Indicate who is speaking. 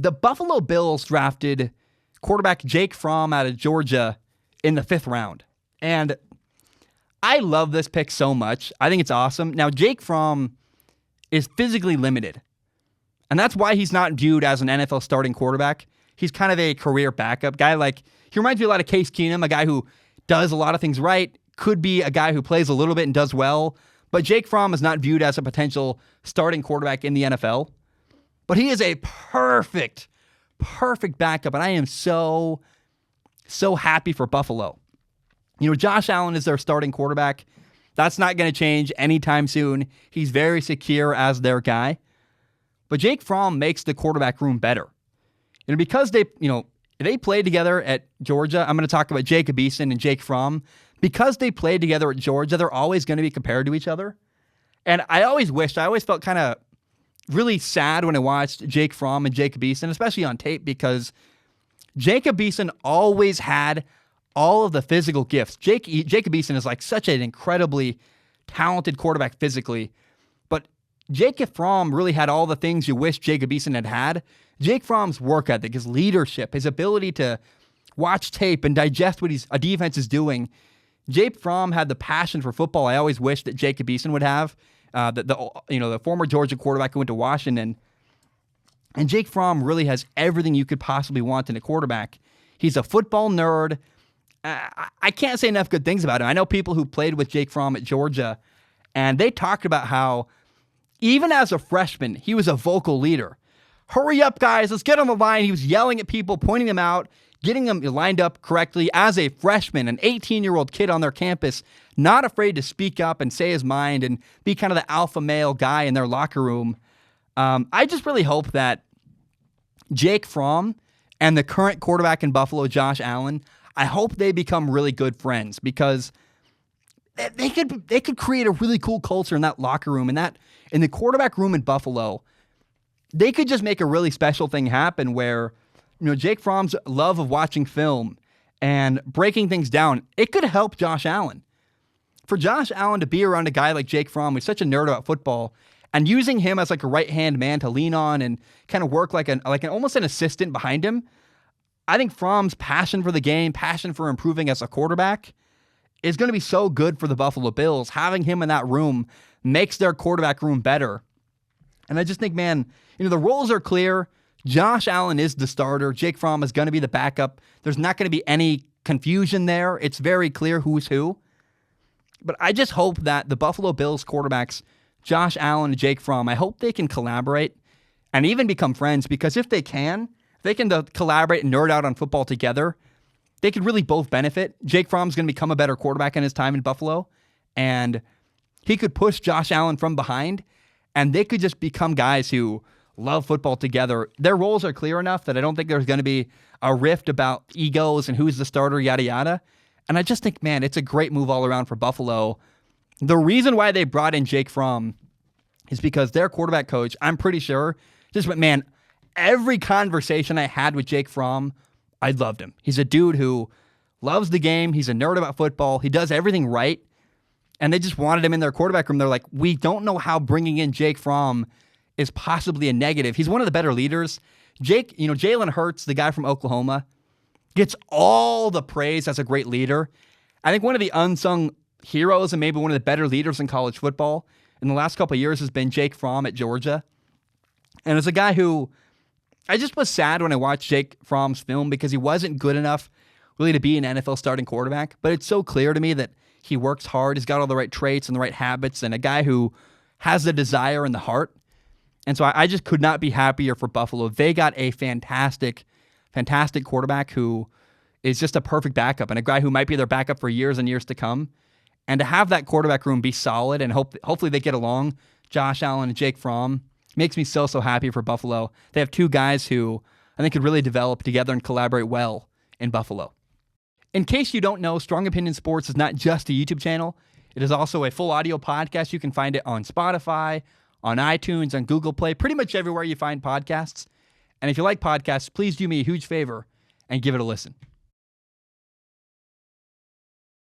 Speaker 1: the Buffalo Bills drafted quarterback Jake Fromm out of Georgia in the 5th round. And I love this pick so much. I think it's awesome. Now, Jake Fromm is physically limited. And that's why he's not viewed as an NFL starting quarterback. He's kind of a career backup guy. He reminds me a lot of Case Keenum, a guy who does a lot of things right, could be a guy who plays a little bit and does well. But Jake Fromm is not viewed as a potential starting quarterback in the NFL. But he is a perfect backup. And I am so happy for Buffalo. Josh Allen is their starting quarterback. That's not going to change anytime soon. He's very secure as their guy. But Jake Fromm makes the quarterback room better. Because they played together at Georgia. I'm going to talk about Jacob Eason and Jake Fromm. Because they played together at Georgia, they're always going to be compared to each other. And I always felt kind of really sad when I watched Jake Fromm and Jacob Eason, especially on tape, because Jacob Eason always had all of the physical gifts. Jacob Eason is such an incredibly talented quarterback physically, but Jacob Fromm really had all the things you wish Jacob Eason had. Jake Fromm's work ethic, his leadership, his ability to watch tape and digest what a defense is doing. Jake Fromm had the passion for football I always wished that Jacob Eason would have. The former Georgia quarterback who went to Washington. And Jake Fromm really has everything you could possibly want in a quarterback. He's a football nerd. I can't say enough good things about him. I know people who played with Jake Fromm at Georgia, and they talked about how even as a freshman, he was a vocal leader. Hurry up, guys. Let's get on the line. He was yelling at people, pointing them out, getting them lined up correctly as a freshman, an 18-year-old kid on their campus, not afraid to speak up and say his mind and be kind of the alpha male guy in their locker room. I just really hope that Jake Fromm and the current quarterback in Buffalo, Josh Allen, I hope they become really good friends, because they could create a really cool culture in that locker room and in the quarterback room in Buffalo. They could just make a really special thing happen where, Jake Fromm's love of watching film and breaking things down, it could help Josh Allen. For Josh Allen to be around a guy like Jake Fromm, who's such a nerd about football, and using him as a right-hand man to lean on and kind of work like almost an assistant behind him, I think Fromm's passion for the game, passion for improving as a quarterback is going to be so good for the Buffalo Bills. Having him in that room makes their quarterback room better. And I just think, man, the roles are clear. Josh Allen is the starter. Jake Fromm is going to be the backup. There's not going to be any confusion there. It's very clear who's who. But I just hope that the Buffalo Bills quarterbacks, Josh Allen and Jake Fromm, I hope they can collaborate and even become friends, because if they can collaborate and nerd out on football together, they could really both benefit. Jake Fromm's going to become a better quarterback in his time in Buffalo, and he could push Josh Allen from behind, and they could just become guys who love football together. Their roles are clear enough that I don't think there's going to be a rift about egos and who's the starter, yada, yada. And I just think, man, it's a great move all around for Buffalo. The reason why they brought in Jake Fromm is because their quarterback coach, I'm pretty sure, just went, man, every conversation I had with Jake Fromm, I loved him. He's a dude who loves the game. He's a nerd about football. He does everything right. And they just wanted him in their quarterback room. They're like, we don't know how bringing in Jake Fromm is possibly a negative. He's one of the better leaders. Jalen Hurts, the guy from Oklahoma, gets all the praise as a great leader. I think one of the unsung heroes and maybe one of the better leaders in college football in the last couple of years has been Jake Fromm at Georgia. And as a guy who, I just was sad when I watched Jake Fromm's film, because he wasn't good enough really to be an NFL starting quarterback. But it's so clear to me that he works hard, he's got all the right traits and the right habits, and a guy who has the desire and the heart. And so I just could not be happier for Buffalo. They got a fantastic quarterback who is just a perfect backup, and a guy who might be their backup for years and years to come. And to have that quarterback room be solid and hopefully they get along, Josh Allen and Jake Fromm, makes me so happy for Buffalo. They have two guys who I think could really develop together and collaborate well in Buffalo. In case you don't know, Strong Opinion Sports is not just a YouTube channel. It is also a full audio podcast. You can find it on Spotify, on iTunes, on Google Play, pretty much everywhere you find podcasts. And if you like podcasts, please do me a huge favor and give it a listen.